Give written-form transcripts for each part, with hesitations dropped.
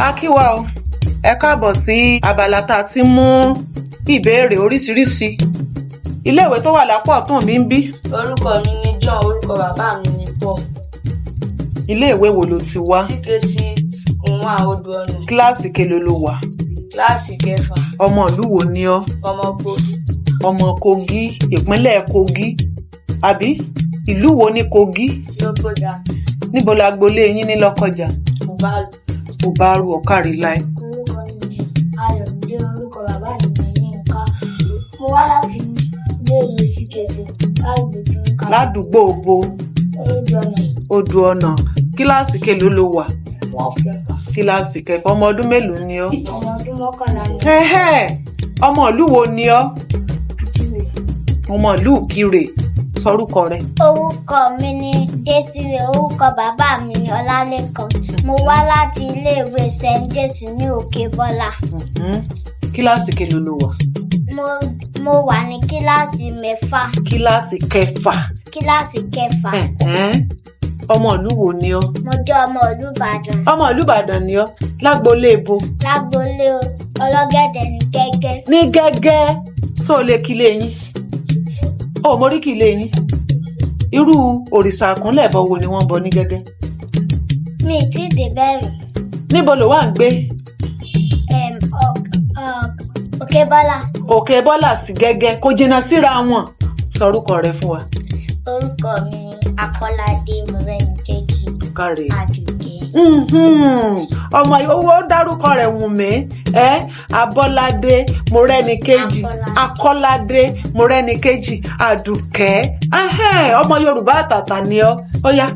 A kí wa o, ẹ káàbọ̀ sí abala tá a ti mú ìbéèrè oríṣiríṣi. Iléèwé tó wà lápò ọ̀tún mi ń bí. Orúkọ mi ni John, orúkọ bàbá mi ni Paul. Iléèwé wo ló ti wá? CKC Nwa Odò Ọ̀nà. Kíláàsì kélòó ló wà? Kíláàsì kẹfà. Ọmọ ìlú wo ni ọ́? Ọmọ Kogi. Ọmọ Kogi, ìpínlẹ̀ Kogi. Àbí ìlú wo ní Kogi? Lókòjà. Níbo lágbolé yín ní Lọ́kọjà? Ubalu. Ubaru ọ̀kárí láì. Orúkọ mi ni Ayọ̀mídé, orúkọ bàbá mi ni Yínká. Mo wá láti iléèwé CKC Ládùúgbò bo Odò Ọ̀nà. Odò Ọ̀nà. Kíláàsì kélòó ló wà? Kíláàsì kẹfà. Kíláàsì kẹfà. Ọmọ ọdún mélòó ni ọ́? Ọmọ ọdún 11 ni. Ọmọ ìlú wo ni ọ́? Ìkirè. Ọmọ ìlú Ìkirè. Sọrúkọ rẹ. Orúkọ mi ni Désiré, orúkọ bàbá mi ni Ọlálékan. Mo wá láti iléèwé St. James ní Òkè Bọ́lá. Kíláàsì kélòó ló wà? Mo wà ní kíláàsì 6. Kíláàsì kẹfà. Kíláàsì kẹfà. Ọmọ ìlú wo ni ọ́? Mo jẹ́ ọmọ ìlú Ìbàdàn. Ọmọ ìlú Ìbàdàn ni ọ́. Lágbolé bo. Lágbolé ọlọ́gẹ̀dẹ̀ ní Gẹ́gẹ́. Ní Gẹ́gẹ́. Só o lè kílé yín? O mórí kílé yín? Irú òrìṣà àkúnlẹ̀ bọ wo ni wọ́n bọ ní Gẹ́gẹ́? Mi ì tí ì dé bẹ̀rẹ̀. Níbo ló wà ń gbé? Òkè Bọ́lá. Òkè Bọ́lá sí Gẹ́gẹ́, kò jìnnà síra wọn. Sọrúkọ rẹ fún wa. Orúkọ mi ni Akọ́ládé Mọ́rẹ́nìkejì Káre. Àdùkẹ́. Ọmọ owó dárúkọ rẹ̀ wùn mí. Abọ́ládé Mọ́rẹ́nìkejì, Akọ́ládé Mọ́rẹ́nìkejì, Àdùkẹ́. Ọmọ Yorùbá àtàtà ni ọ́. Ó yá,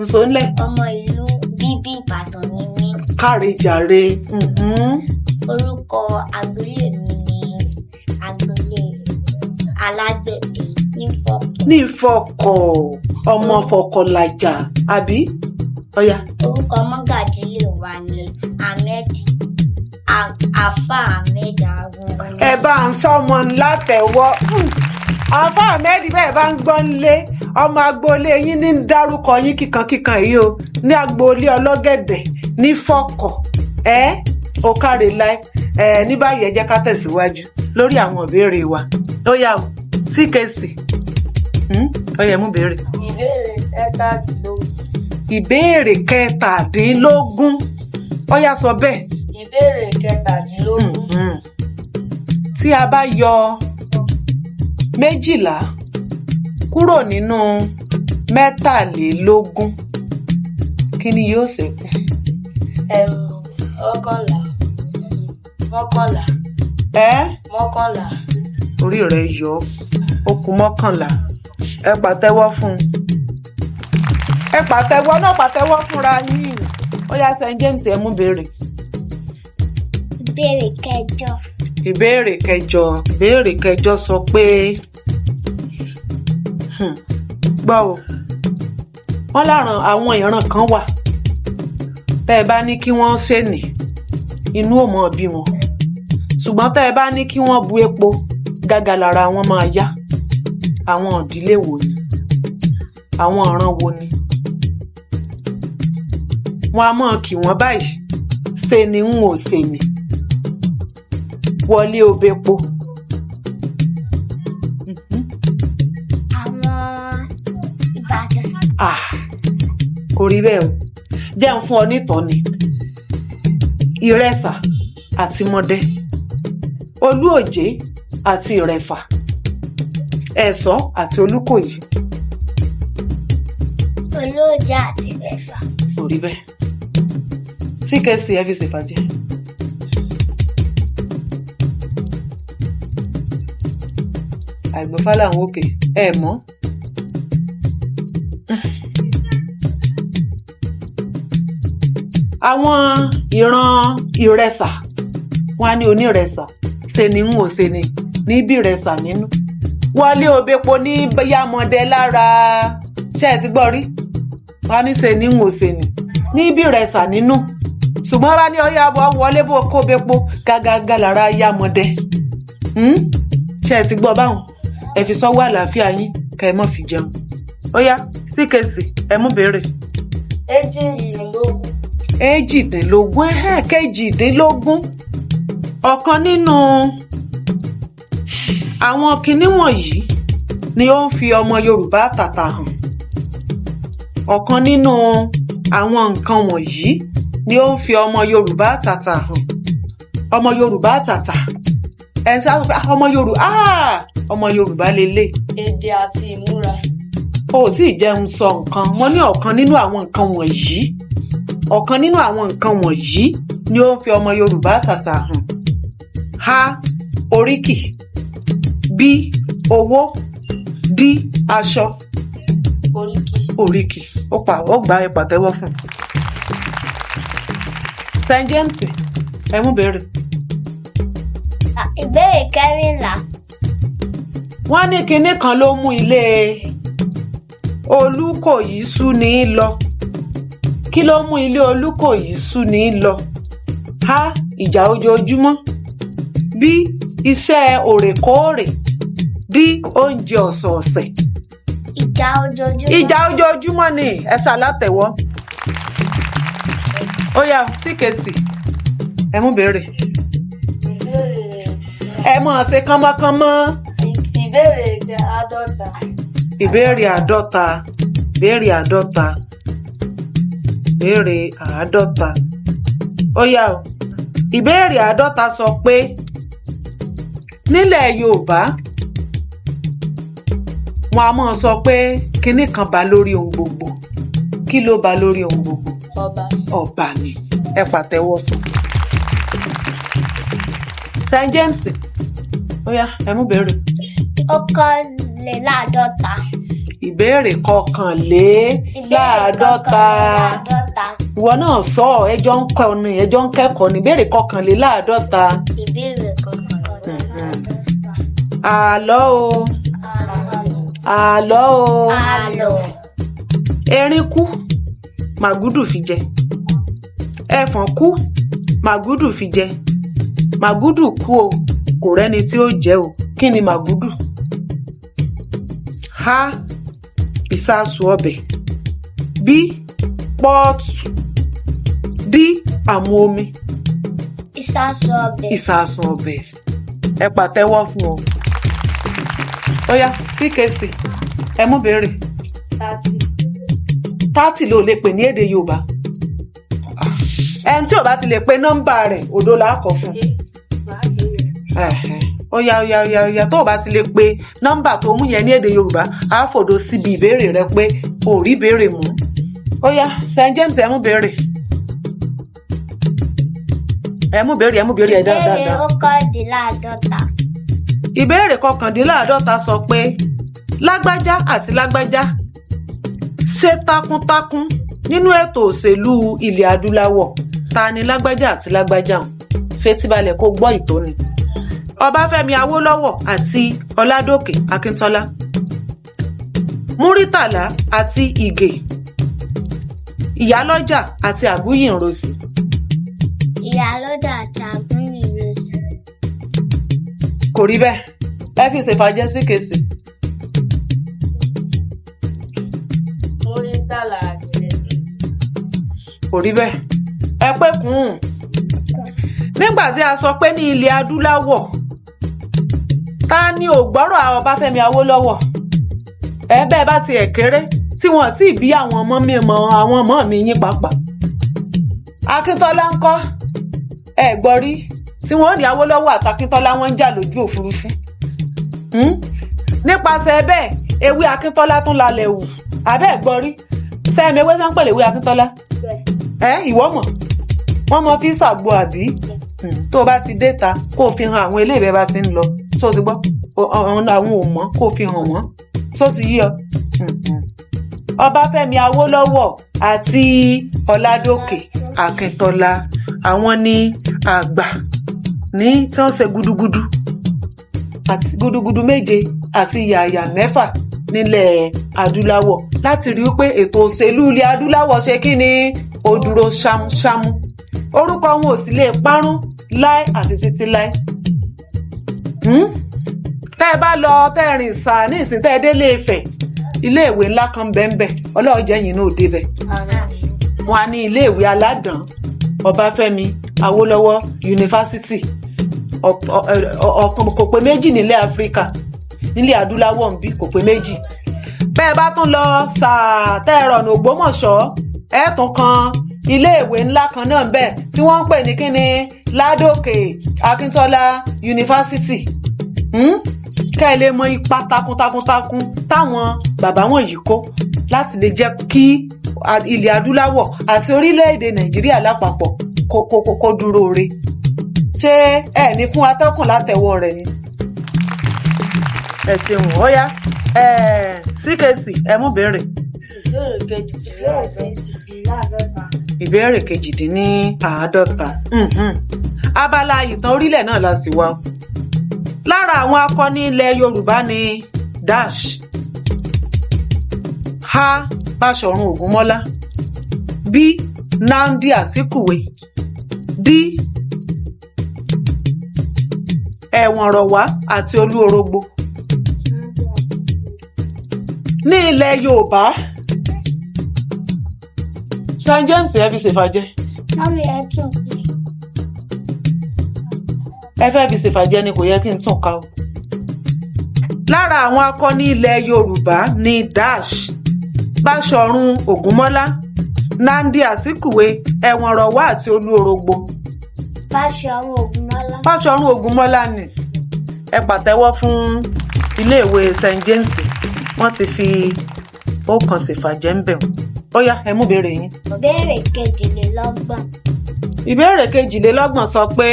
nsọ ńlẹ̀. Ọmọ ìlú bíbí Ìbàdàn ni mí. Káre jàre. Orúkọ agboolé mi ni agboolé alágbẹ̀dẹ ní Ìfọ̀kọ̀. Ọmọ Fọkọ̀làjà, àbí? Ó yá. Orúkọ mọ́gàjílé wa ni Ahmed, Afa Ahmed Arun. Ẹ bá ń sọmọ látẹ̀wọ́. Afa Ahmed bẹ́ẹ̀ bá ń gbọ́ nílé. Ọmọ agboolé yín ní dárúkọ yín kíkankíkan yìí o. Ní agboolé ọlọ́gẹ̀dẹ̀ ní Ìfọ̀kọ̀. Ó káre láì. Ní báyìí ẹ jẹ́ ká tẹ̀síwájú lórí àwọn ìbéèrè wa. Ó yá o, CKC. Ó yẹ mú béèrè. Ìbéèrè 17. Ìbéèrè 17. Ó yá sọ bẹ́ẹ̀. Ìbéèrè 17. Tí a bá yọ 12 kúrò nínú 23, kí ni yóò ṣẹ́kù? 11. Mọ́kànlá. 11. Orí rẹ̀ yọ. Ó kù 11. Ẹ pàtẹ́wọ́ fún un. Ẹ pàtẹ́wọ́ náà, pàtẹ́wọ́ fúnra yín. Ó yá St. James ẹ mú béèrè. Ìbéèrè 8. Ìbéèrè 8. Ìbéèrè 8 sọ pé gbọ́ o, wọ́n láwọn àwọn ìran kan wà tẹ́ ẹ bá ní kí wọ́n ṣèní inú ò mọ̀ bí wọn, ṣùgbọ́n tẹ́ ẹ bá ní kí wọ́n bu epo gágá lára wọn máa yá. Àwọn ìdílé wo ni? Àwọn ìran wo ni? Wọ́n á mọ̀ kí wọ́n báyìí ṣe ni ń ò ṣe ni. Wọlé obepo. Àwọn Ìbàdàn. Kò rí bẹ́ẹ̀ o. Jẹ́ ń fún ọ nítọ́ni. Ìrẹsà àti Mọdẹ. Olúòjé àti Ìrẹ̀fà. Ẹ̀sọ́ àti Olúkòyí. Olóòjá àti Ìrẹ̀fà. Kò rí bẹ́ẹ̀. CKC ẹ fi ṣèfàjẹ́. Àìgbọ́fá làwọn òkè ẹ mọ́. Àwọn ìran ìrẹsà wọn á ní onírẹsà ṣe ni ń wò ṣe ni níbi ìrẹsà nínú. Wọlé obepo ní yàmọ̀dẹ lára. Ṣé ẹ ti gbọ́ rí? Wọn á ní ṣe ni ń wò ṣe ni níbi ìrẹsà nínú. Ṣùgbọ́n bá ní ọyá bọ́ wọlé bó kó bepo gágágá lára yàmọ̀dẹ. Ṣé ẹ ti gbọ́ báwọn? Ẹ fi sọ́wọ́ àlàáfíà yín ká ẹ mọ̀ fi jẹun. Ó yá CKC ẹ mú béèrè. 18. èjìdínlógún kejìdínlógún. Ọ̀kan nínú àwọn kinní wọ̀nyí ni ó ń fi ọmọ Yorùbá àtàtà hàn. Ọ̀kan nínú àwọn nǹkan wọ̀nyí ni ó ń fi ọmọ Yorùbá àtàtà hàn. Ọmọ Yorùbá àtàtà. Ẹ ṣáà sọ pé ọmọ Yorùbá lélẹ̀. Èdè àti ìmúra. O ò tí ì jẹun sọ nǹkan. Wọ́n ní ọ̀kan nínú àwọn nǹkan wọ̀nyí. Ọ̀kan nínú àwọn nǹkan wọ̀nyí ni ó ń fi ọmọ Yorùbá àtàtà hàn. A. Oríkì. B. Owó. D. Aṣọ. Oríkì. Ó gbà ẹ pàtẹ́wọ́ fún. St. James, ẹ mú béèrè. Ìbéèrè 14. Wọ́n ní kinní kan ló mú ilé Olúkòyí sú ní lọ. Kí ló mú ilé Olúkòyí sú ní lọ? A. Ìjà ojoojúmọ́. B. Iṣẹ́ òrèkóòrè. D. Oúnjẹ ọ̀sọ̀ọ̀sẹ̀. Ìjà ojoojúmọ́. Ìjà ojoojúmọ́ ni ẹ ṣàlátẹ̀wọ́. Ó yá síkèsì. Ẹ mú béèrè. Ẹ mọ̀ ṣe kánmọ́kánmọ́. Ìbéèrè 50. Ìbéèrè 50. Ìbéèrè 50. Ìbéèrè 50. Ó yá o. Ìbéèrè 50 sọ pé nílẹ̀ Yorùbá wọn a máa sọ pé kinní kan bá lórí ohun gbogbo. Kí ló bá lórí ohun gbogbo? Ọba. Ọba ni. Ẹ pàtẹ́wọ́ fún. St. James, ó yá ẹ mú béèrè. 51. Ìbéèrè 51. Ìwọ náà sọ ẹjọ́ ń kẹ́kọ̀ọ́ ní ìbéèrè 51. Ìbéèrè 51. Àlọ́ o. Àlọ́ o. Àlọ́. Erin kú, màgúdù fi jẹ. Ẹfọ̀n kú, màgúdù fi jẹ. Màgúdù kú o, kò rẹ́ni tí ó jẹ o. Kí ni màgúdù? A. Ìsasùn ọbẹ̀. B. Pọ́ọ̀tù. D. Àmú omi. Ìsasùn ọbẹ̀. Ìsasùn ọbẹ̀. Ẹ pàtẹ́wọ́ fún ọ. Ó yá síkèsì. Ẹ mú béèrè. 30 ló lè pè ní èdè Yorùbá. Ẹni tí ò bá ti lè pe nọ́mbà rẹ̀ òdo là á kọ fún. Ó yá tó o bá ti lè pe nọ́mbà tó mú yẹn ní èdè Yorùbá á fòdo síbi ìbéèrè rẹ pé o rí ìbéèrè mú. Ó yá St. James, ẹ mú béèrè. Ẹ mú béèrè ẹ dáadáa. Ìbéèrè 51. Ìbéèrè 51 sọ pé lágbájá àti lágbájá ṣe takuntakun nínú ètò òṣèlú ilẹ̀ adúláwọ̀. Ta ni lágbájá àti lágbájá hàn? Fetíbalẹ̀ kó gbọ́ ìtóni. Ọbáfẹ́mi Awólọ́wọ̀ àti Ọládòkè Akíntọ́lá. Múrítàlá àti Ìgè. Ìyálọ́jà àti Àgúyìnrosì. Ìyálọ́jà àti Àgúyìnrosì. Kò rí bẹ́ẹ̀. Ẹ fi ṣèfàjẹ́ síkèsì. Múrítàlá àti Kò rí bẹ́ẹ̀. Ẹ pé kùn ún. Nígbà tí a sọ pé ní ilẹ̀ adúláwọ̀, ta ni ò gbọ́rọ̀ Ọbáfẹ́mi Awólọ́wọ̀? Ẹ bẹ́ẹ̀ bá tiẹ̀ kéré tí wọ́n ti bí àwọn ọmọ mi yín pàápàá. Akíntọ́lá ńkọ́? Ẹ gbọ́ rí tí wọ́n ní Awólọ́wọ̀ àti Akíntọ́lá wọ́n ń jà lójú òfurufú. Nípasẹ̀ bẹ́ẹ̀ ewé Akíntọ́lá tún lalẹ̀ wù. Àbẹ́ gbọ́ rí sẹ́mi ewé sán pẹ̀lú ewé Akíntọ́lá. Ìwọ mọ̀ wọ́n mọ fi ṣàgbo àbí? Tó o bá ti dé ta kó o fi hàn àwọn eléyìí bá ti ń lọ. Tó o ti gbọ́ àwọn ò mọ̀ kó o fi hàn wọ́n. Tó ti yí ọ. Ọbáfẹ́mi Awólọ́wọ̀ àti Ọládòkè Akíntọ́lá àwọn ni àgbà ní tí wọ́n ṣe gudugudu àti gudugudu méje àti yàyà mẹ́fà nílẹ̀ adúláwọ̀ láti rí pé ètò òṣèlú ilẹ̀ adúláwọ̀ ṣe kí ni ó dúró ṣámúṣámú. Orúkọ wọn ò sì lè parun láé àti títí láé. Tẹ́ ẹ bá lọ tẹ́ ẹ rìn sá ní ìsìn tẹ́ ẹ délé Ifẹ̀ iléèwé ńlá kan bẹ́ẹ̀ ọlọ́ọ̀jẹ́ yìí náà ò débẹ̀. wọn á ní iléèwé aládàn Ọbáfẹ́mi Awólọ́wọ̀ yunifásitì ọ̀kan kò pé méjì nílẹ̀ Áfíríkà nílẹ̀ adúláwọ̀ ń bí kò pé méjì. bẹ́ẹ̀ bá tún lọ sàá tẹ́ ẹ̀rọ ọ̀nà Ògbómọ̀ṣọ́ ẹ̀ tún kan iléèwé ńlá kan náà bẹ́ẹ̀ tí wọ́n ń pè ní kíni Ládòkè Akíntọ́lá yunifásitì. Kẹ́ ẹ lè mọ ipa takuntakuntakun táwọn bàbá wọ̀nyí kó láti lè jẹ́ kí ilẹ̀ adúláwọ̀ àti orílẹ̀-èdè Nàìjíríà lápapọ̀ kó dúró re. ṣé ẹ ní fún atọ́kùn látẹ̀wọ́ rẹ̀ ni? ẹ ṣeun ó yá CKC ẹ mú béèrè. ìbéèrè kejìdínláàádọ́ta. abala ìtàn orílẹ̀ náà la sì wá. lára àwọn akọni ilẹ̀ Yorùbá ni dash a. Báṣọ̀run Ògúnmọ́lá b. Nnamdi Azikiwe d. Ẹ̀wọ̀nrọ̀wá àti Olúorogbo. ní ilẹ̀ Yorùbá St. James ẹ fi ṣèfàjẹ́. Mọ́mí ẹ tún pè. ẹ fẹ́ fi ṣèfàjẹ́ ni kò yẹ kí n tún ka o. lára àwọn akọni ilẹ̀ Yorùbá ni dash Báṣọ̀run Ògúnmọ́lá Nnamdi Azikiwe Ẹ̀wọ̀nrọ̀wá àti Olúorogbo. Báṣọ̀run Ògúnmọ́lá. Báṣọ̀run Ògúnmọ́lá ni. ẹ pàtẹ́wọ́ fún iléèwé St. James wọ́n ti fi ọ̀kan ṣèfàjẹ́ ń bẹ̀ wọ́n. ó yá ẹ mú béèrè yín. Ìbéèrè kejìlélọ́gbọ̀n. ìbéèrè kejìlélọ́gbọ̀n sọ pé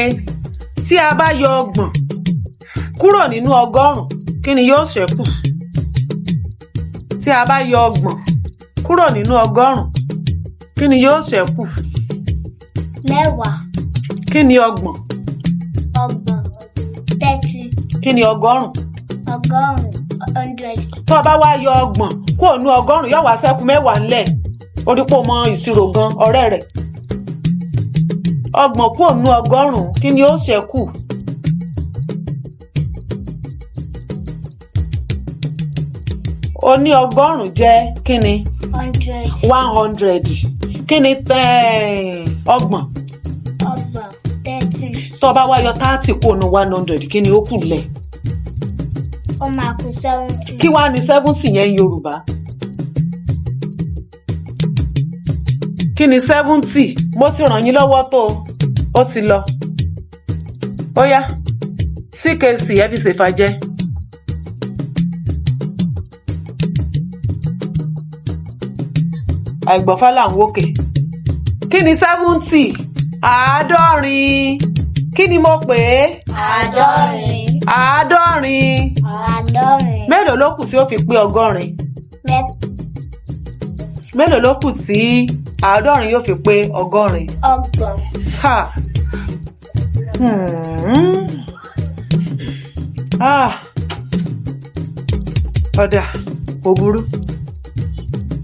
tí a bá yọ ọgbọ̀n kúrò nínú ọgọ́rùn-ún kí ni yóò ṣẹ́kù? tí a bá yọ ọgbọ̀n kúrò nínú ọgọ́rùn-ún kí ni yóò ṣẹ́kù? Mẹ́wàá. kí ni ọgbọ̀n? Ọgbọ̀n. 30. kí ni ọgọ́rùn-ún? Ọgọ́rùn-ún. 100. tó o bá wá yọ ọgbọ̀n kúrò nínú ọgọ́rùn-ún yóò wá ṣẹ́kù mẹ́wàá ńlẹ̀. orí pò mọ ìṣirò gan ọ̀rẹ́ rẹ̀. ọgbọ̀n kúrò nínú ọgọ́rùn-ún kí ni ó ṣẹ́kù? ó ní ọgọ́rùn-ún jẹ́ kí ni? 100. 100. kí ni ọgbọ̀n? Ọgbọ̀n. 30. tó o bá wá yọ 30 kúrò nínú 100 kí ni ó kù lẹ̀? Ó máa kù 70. kí wá ní 70 yẹn Yorùbá? kí ni 70? mo ti ràn yín lọ́wọ́ tó ó ti lọ. ó yá CKC ẹ fi ṣèfàjẹ́. àìgbọ̀fá là ń wókè. kí ni 70? àádọ́rin. kí ni mo pè é? Àádọ́rin. àádọ́rin. Àádọ́rin. mélòó ló kù tí ó fi pé ọgọ́rin? mélòó ló kù tí àádọ́rin yóò fi pé ọgọ́rin? Ọgbọ̀n. Ha. ọ̀dà kò burú.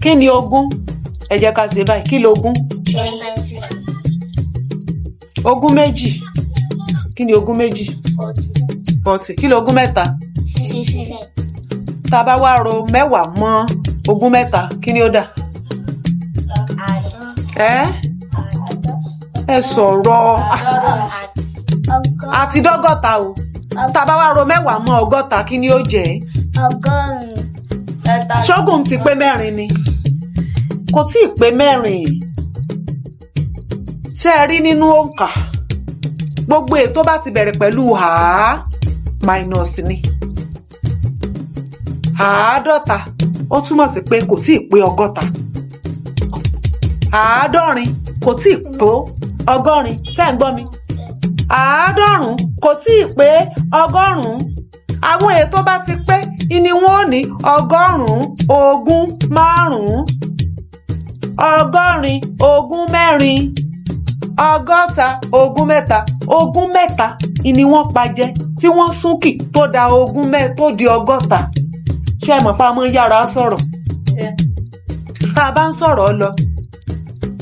kí ni ogún? ẹ jẹ́ ká ṣe báyìí. kí logún? 20. ogún méjì. kí ni ogún méjì? 40. kí logún mẹ́ta? 60. tá a bá wá ro mẹ́wàá mọ́ ogún mẹ́ta kí ni ó dà? ẹ sọ̀rọ̀ àti dọ́gọ́ta o. tá a bá wá ro mẹ́wàá mọ́ ọgọ́ta kí ni ó jẹ́? Ọgọ́rùn-ún. ṣógùn ti pé mẹ́rin ni? kò tí ì pé mẹ́rin. ṣé ẹ rí nínú òǹkà gbogbo ètò bá ti bẹ̀rẹ̀ pẹ̀lú minus ni. àádọ́ta ó túmọ̀ sí pé kò tí ì pé ọgọ́ta. àádọ́rin kò tí ì tó ọgọ́rin. ṣé ẹ̀ ń gbọ́ mi? àádọ́rùn kò tí ì pé ọgọ́rùn-ún. àwọn ètò bá ti pé ni wọ́n ní ọgọ́rùn-ún ogún márùn-ún ọgọ́rin ogún mẹ́rin ọgọ́ta ogún mẹ́ta. ogún mẹ́ta ni wọ́n pa jẹ tí wọ́n súnkì tó da ogún tó di ọgọ́ta. ṣé ẹ mọ̀ pa mọ́ yára sọ̀rọ̀? tá a bá ń sọ̀rọ̀ lọ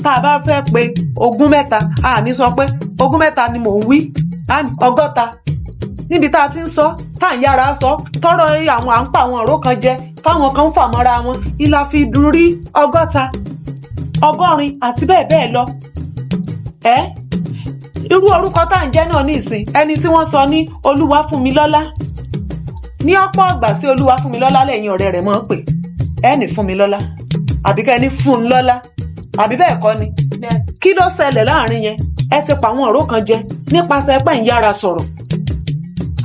tá a bá fẹ́ pé ogún mẹ́ta a ní sọ pé ogún mẹ́ta ni mò ń wí ọgọ́ta. níbi tá a ti ń sọ tá à ń yára sọ tọrọ àwọn à ń pa àwọn ọ̀rọ̀ kan jẹ táwọn kan ń fà mọ́ra wọn ìlà fi dùn rí ọgọ́ta. ọgọ́rin àti bẹ́ẹ̀ bẹ́ẹ̀ lọ. Irú orúkọ tá à ń jẹ́ náà ní ìsìn ẹni tí wọ́n sọ ní Olúwafúnmilọ́lá ní ọ̀pọ̀ ọgbà sí Olúwafúnmilọ́lá lẹ́yìn ọ̀rẹ́ rẹ̀ máa ń pè ẹni Fúnmilọ́lá àbí kẹ́ni Fúnlọ́lá àbí bẹ́ẹ̀ kọ́ ni. Kí ló ṣẹlẹ̀ láàrin yẹn? Ẹ ti pa àwọn ọ̀rọ̀ kan jẹ nípasẹ̀ pé ń yára sọ̀rọ̀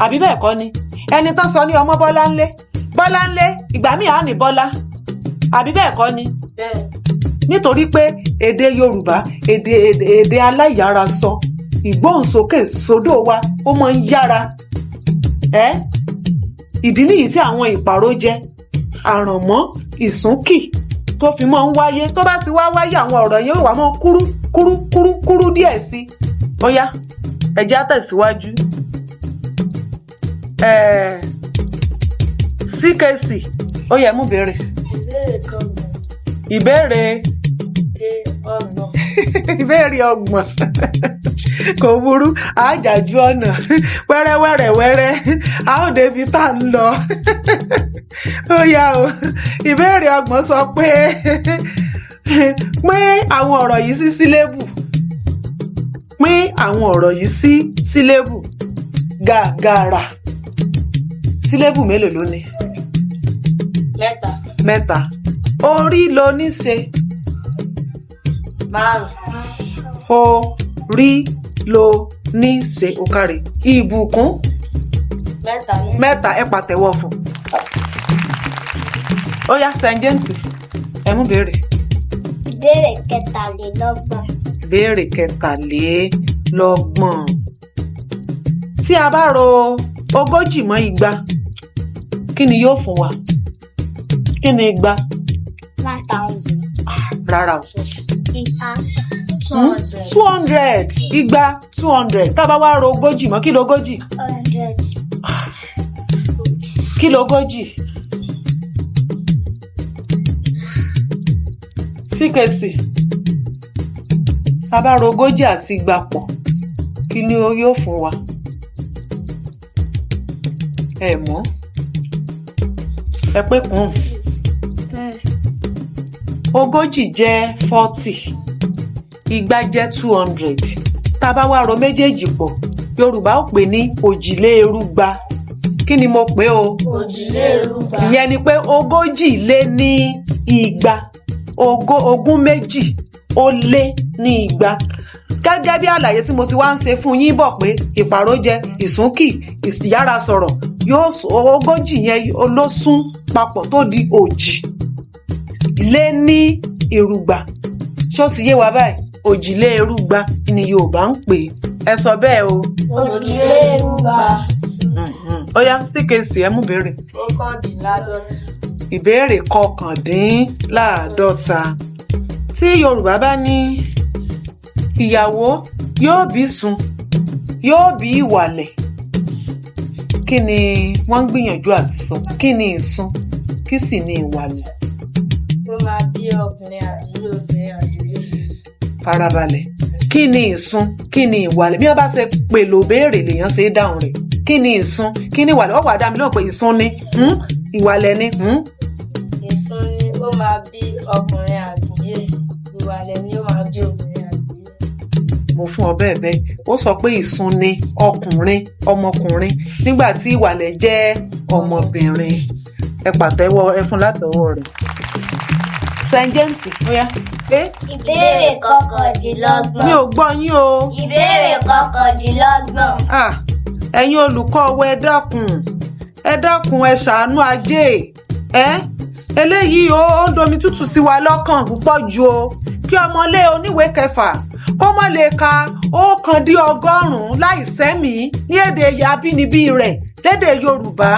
àbí bẹ́ẹ̀ kọ́ ni. Ẹni tán sọ ní ọmọ Bọ́láńlé ìgbà míì á ní Bọ́lá àbí bẹ́ẹ̀ kọ́ ni. Nítorí pé èdè Yorùbá èdè aláyàra sọ ìgbóhùnsókè sódò wa ó máa ń yára. Ìdí nìyí tí àwọn ìpàrójẹ àrànmọ́ ìsúnkì tó fi máa ń wáyé. Tó bá ti wá wáyé àwọn ọ̀rọ̀ yẹn wà máa kúrú díẹ̀ sí i. Ó yá ẹ jẹ́ á tẹ̀síwájú. CKC ó yẹ mú béèrè. Ìbéèrè ìbéèrè ọgbọ̀n kò burú àjàjú ọ̀nà wẹ́rẹ́ a ó débi tá à ń lọ. Ó yá o, ìbéèrè ọgbọ̀n sọ pé pín àwọn ọ̀rọ̀ yìí sí sílébù. Pín àwọn ọ̀rọ̀ yìí sí sílébù. Gàgàrà sílébù mélòó ló ní? Mẹ́ta. Orí ló ní ṣe. 5. Orí ló ní ṣe. Ó káre. Ìbùkún 3. mẹ́ta. Ẹ pàtẹ́wọ́ fún. Ó yá St. James ẹ mú béèrè. Ìbéèrè 23. Ìbéèrè 23. Tí a bá ro 40 mọ́ 200 kí ni yóò fún wa? Kí ni 200? 1000. Rárá o. 200. 200. 200. Tá a bá wá ro 40 mọ́ kí ló 40? 100. Kí ló 40? CKC. Tá a bá ro 40 àti 200 pọ̀ kí ni yóò fún wa? Ẹ mọ̀ ẹ pé kùn. 40 jẹ́ 40, 200 jẹ́ 200. Tá a bá wá ro méjèèjì pọ̀ Yorùbá ó pè ní òjìlérúgba. Kí ni mo pè o? Òjìlérúgba. Ìyẹn ni pé 40 lé ní 200. Ogún méjì ó lé ní 200. Gẹ́gẹ́ bí àlàyé tí mo ti wá ń ṣe fún yín bọ̀ pé ìpàrójẹ ìsúnkì ìyára sọ̀rọ̀ yóò 40 yẹn ló sún papọ̀ tó di òjì lé ní irúgba. Ṣó ti yé wa báyìí? Òjìlérúgba ni Yorùbá ń pè. Ẹ sọ bẹ́ẹ̀ o. Òjìlérúgba. Ó yá CKC ẹ mú béèrè. 51. Ìbéèrè 51. Tí Yorùbá bá ní ìyàwó yóò bí sun yóò bí ìwàlẹ̀, kí ni wọ́n ń gbìyànjú àti sọ? Kí ni ìsun? Kí sì ni ìwàlẹ̀? Ó máa bí ọkùnrin àti obìnrin àdúgbò. Farabalẹ̀. Kí ni ìsun? Kí ni ìwàlẹ̀? Bí wọ́n bá ṣe pèlò béèrè lèèyàn ṣe é dáhùn rẹ̀. Kí ni ìsun? Kí ni ìwàlẹ̀? Ó wá dá mi lóhùn pé ìsun ni ìwàlẹ̀ ni. Ìsun ni ó máa bí ọkùnrin àdúgbò. Ìwàlẹ̀ ni ó máa bí obìnrin àdúgbò. Mo fún ọ bẹ́ẹ̀. Ó sọ pé ìsun ni ọmọkùnrin nígbà tí ìwàlẹ̀ jẹ́ ọmọbìnrin. Ẹ pàtẹ́wọ́ ẹ fún látọwọ́ rẹ̀. St. James ó yá. Ìbéèrè 29. Mi ò gbọ́ yín o. Ìbéèrè 29. Ẹ̀yin olùkọ́ wa ẹ dákun ẹ ṣàánú ajé. Eléyìí ó ń domi tútù sí wa lọ́kàn púpọ̀ jù o. Kí ọmọlé oníwèé 6 kó má lè ka 100 láì sẹ́mi ní èdè abínibí rẹ̀ lédè Yorùbá.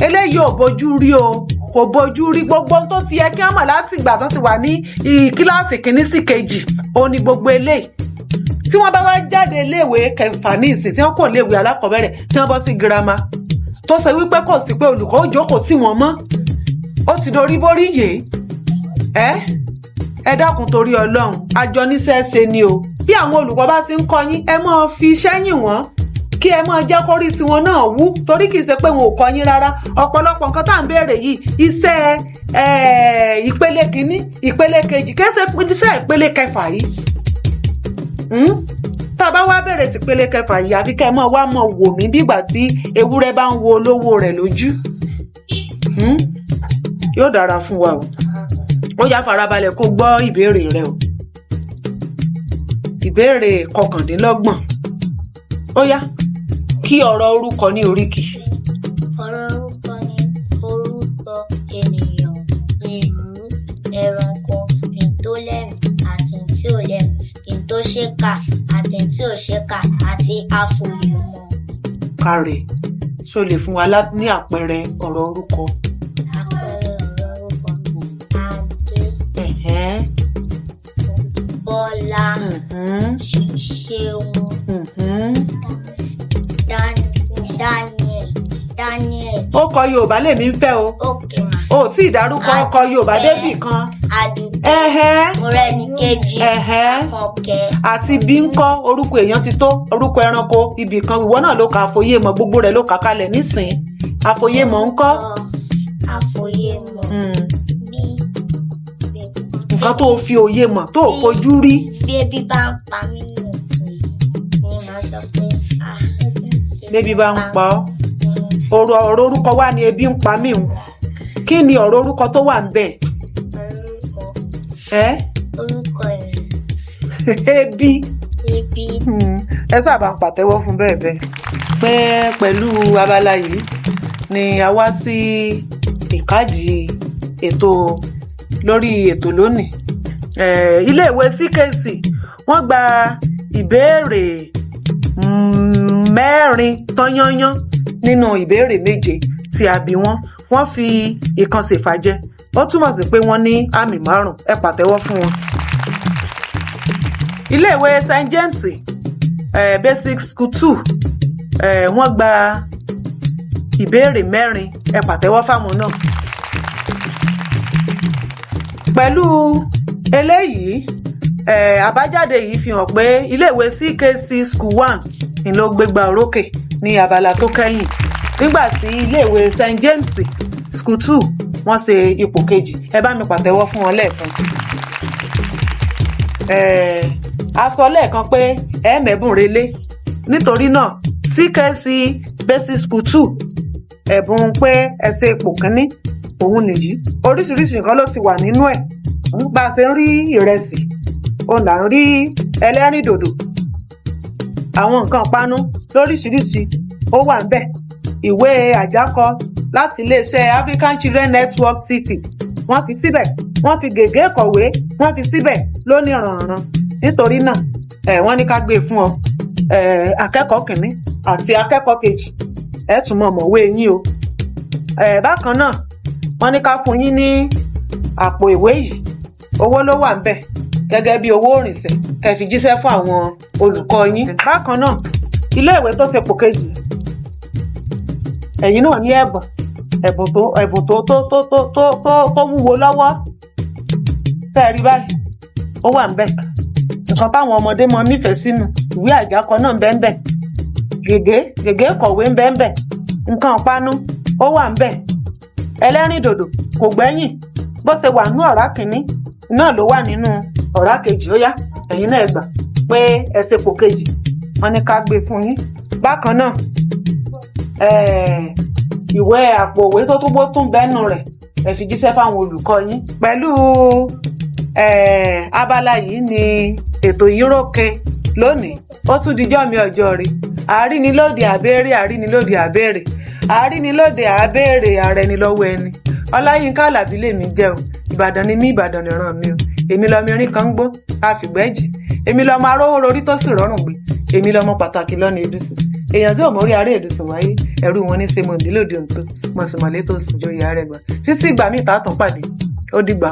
Eléyìí ò bójú rí o, kò bójú rí. Gbogbo tó ti yẹ kí wọ́n mọ̀ láti ìgbà tán ti wà ní kíláàsì 1 sí 2 òun ni gbogbo eléyìí. Tí wọ́n bá wá jáde iléèwé 6 ní ìsìn tí wọ́n kò léèwé alákọ̀ọ́bẹ̀rẹ̀ tí wọ́n bọ́ sí girama tó ṣe wípé kò sí pé olùkọ́ ó jókòó tì wọ́n mọ́, ó ti dorí borí yèé. Ẹ dákun torí Ọlọ́run àjọ níṣẹ́ ṣe ni o. Bí àwọn olùkọ́ bá ti ń kọ́ yín ẹ máa fi iṣẹ́ yìn wọ́n. kí ẹ máa jẹ́ kórí tiwọn náà wú torí kì í ṣe pé wọn ò kọ́ yín rárá ọ̀pọ̀lọpọ̀ nǹkan tá à ń béèrè yìí iṣẹ́ ìpele kìíní ìpele kejì kẹsẹ̀ iṣẹ́ ìpele kẹfà yìí tá a bá wá bẹ̀rẹ̀ sí ìpele kẹfà yìí àfi kẹ́ ẹ máa wá máa wò mí bí ìgbà tí ewúrẹ́ bá ń wo olówó rẹ̀ lójú yóò dára fún wa o ó yá farabalẹ̀ kó gbọ́ ìbéèrè rẹ o ìbéèrè 29 ó yá kí ọ̀rọ̀ orúkọ ní oríkì. Ọ̀rọ̀ orúkọ ni orúkọ ènìyàn, ìlú, ẹranko, ìtó lẹ́mìí àti tí ò lẹ́mìí, ìtó ṣèkà àti tí ò ṣèkà àti àfòyemọ̀. Káre ṣó lè fún wa ní àpẹẹrẹ ọ̀rọ̀ orúkọ. Àpẹẹrẹ ọ̀rọ̀ orúkọ Adé, Bọ́lá, Ṣeun, Daniel. Ó kọ Yorùbá lèmi ń fẹ́ o. Okay ma. O tí ì dárúkọ ọkọ Yorùbá débì kan. Àdùkẹ́, Mọ́rẹ́níkejì, Àkànkẹ́. Àti bí ń kọ́ orúkọ èèyàn ti tó orúkọ ẹranko ibì kan ìwọ náà ló ka àfòyémọ̀ gbogbo rẹ̀ ló kà kalẹ̀ nísìn àfòyémọ̀ ń kọ́. Àfòyémọ̀ bí nǹkan tó fi òye mọ̀ tó fojú rí. bí ebi bá ń pa mí nìsín ni màá sọ pé Bébí bá ń pa ọ́. Ọ̀rọ̀ orúkọ wà ní ebi ń pa mí hùn. Kí ni ọ̀rọ̀ orúkọ tó wà ń bẹ̀? orúkọ Ebi. ebi. Ẹ sábà ń pàtẹ́wọ́ fún bẹ́ẹ̀ bẹ́ẹ̀. Pé pẹ̀lú abala yìí ni a wá sí ìkádìí ètò lórí ètò lónìí. Iléèwé CKC wọ́n gba ìbéèrè 4 tán yányán nínú ìbéèrè 7 tí a bí wọ́n fi ìkan ṣèfàjẹ ó túmọ̀ sí pé wọ́n ní àmì 5 ẹ pàtẹ́wọ́ fún wọn. Iléèwé St James Basic School 2 wọ́n gba ìbéèrè 4 ẹ pàtẹ́wọ́ fáwọn náà. Pẹ̀lú eléyìí àbájáde yìí fi hàn pé iléèwé CKC School 1 ni ló gbégbá orókè ní abala tó kẹ́yìn nígbà tí iléèwé St James School 2 wọ́n ṣe ipò kejì ẹ bá mi pàtẹ́wọ́ fún wọn lẹ́ẹ̀kan sí. A sọ lẹ́ẹ̀kan pé mẹ́bùn relé nítorí náà CKC Basic School 2 ẹ̀bùn pé ẹ ṣe ipò kínní òun nìyí oríṣiríṣi nǹkan ló ti wà nínú ẹ̀ bá a ṣe ń rí ìrẹsì òun là ń rí ẹlẹ́rìndòdò àwọn nǹkan pánú lóríṣiríṣi ó wà ńbẹ̀ ìwé àjákọ láti iléeṣẹ́ African Children Network TP wọ́n fi síbẹ̀ wọ́n fi gègé ìkọ̀wé wọ́n fi síbẹ̀ lóníranran nítorí náà wọ́n ní ká gbé e fún ọ akẹ́kọ̀ọ́ kìíní àti akẹ́kọ̀ọ́ kejì ẹ tún mọ̀ mọ̀wé yín o bákan náà wọ́n ní ká fún yín ní àpò ìwé yìí owó ló wà ńbẹ̀ gẹ́gẹ́ bí owó òrìṣẹ́ kẹ́ fi jíṣẹ́ fún àwọn olùkọ́ yín. Bákan náà iléèwé tó ṣe pò kejì ẹ̀yin náà ní ẹ̀bùn tó wúwo lọ́wọ́ tẹ́ ẹ rí báyìí ó wà ńbẹ̀ nǹkan táwọn ọmọdé mọ nífẹ̀ẹ́ sínú ìwé àjákọ náà ń bẹ ńbẹ̀ gègé kọ̀wé ń bẹ ńbẹ̀ nǹkan ìpanu ó wà ńbẹ̀ ẹlẹ́rìndòdò kò gbẹ́yìn bó ṣe wà nínú ọ̀rá kìíní náà ló wà nínú ọ̀rá kejì ó yá ẹ̀yin náà gbà pé ẹ ṣe pò kejì wọ́n ní ká gbé fún yín. Bákan náà ìwé àpò òwe tó tún bẹ́nu rẹ̀ ẹ fi jíṣẹ́ fáwọn olùkọ́ yín. Pẹ̀lú abala yìí ni ètò yìí rókè lónìí ó tún dijọ́ mi ọjọ́ rẹ̀ àrínilóde àbẹ́rẹ́ àrínilóde àbẹ́rẹ́ àrẹnilọ́wọ́ ẹni Ọláyínká Àlàbí lèmi jẹ́ o Ìbàdàn ni mí Ìbàdàn nìran mi o èmi lọmọ erin kan ń gbó àfìgbẹ́jì èmi lọmọ arówó rorí tó sì rọrùn gbé èmi lọmọ pàtàkì lọ́nà Èdùsìn èèyàn tí ò mórí aré Èdùsìn wáyé ẹrú wọn ní ṣe mọ̀ nílòdì òǹtó mọ̀sìmọ̀lé tó sùn jóyè Àrẹ̀gbà títí ìgbà míì tá a tún pàdé ó dìgbà.